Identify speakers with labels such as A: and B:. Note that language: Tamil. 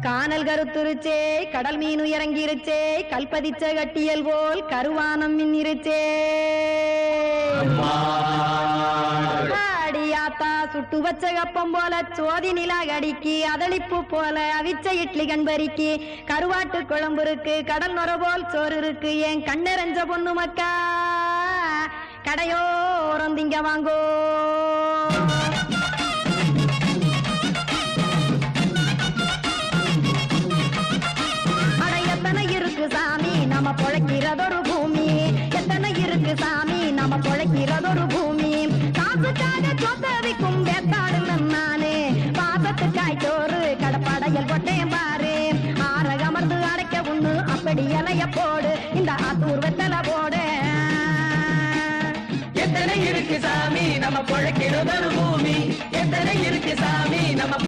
A: கானல் கருத்துருச்சே கடல் மீன் இறங்கிருச்சே கல்பதிச்ச கட்டியல் போல் கருவானம் மின்னிருச்சே ஆடியாத்தா சுட்டு வச்ச கப்பம் போல சோதி நிலா கடிக்கு அதளிப்பு போல அவிச்ச இட்லி கண்பறிக்கு கருவாட்டு குழம்பு இருக்கு கடல் நுர போல் சோறு இருக்கு என் கண்ணெரஞ்ச பொண்ணு மக்கா கடையோரம் திங்க வாங்கோ சாமி நம்ம பொழைக்கிறதொரு பூமி எத்தனை இருக்கு சாமி நம்ம பொழைக்கிறதொரு பூமி காசுக்காக சொத்தவிக்கும் வேத்தாடு நானே பாசத்துக்காய் சோறு கடப்படையல் போட்டேன் பாரு ஆற அமர்ந்து அடைக்க ஒண்ணு அப்படி இலைய போடு இந்த ஆத்தூர் வெத்தலை போடு
B: எத்தனை இருக்கு சாமி நம்ம பொழைக்கிறதொரு பூமி எத்தனை இருக்கு சாமி நம்ம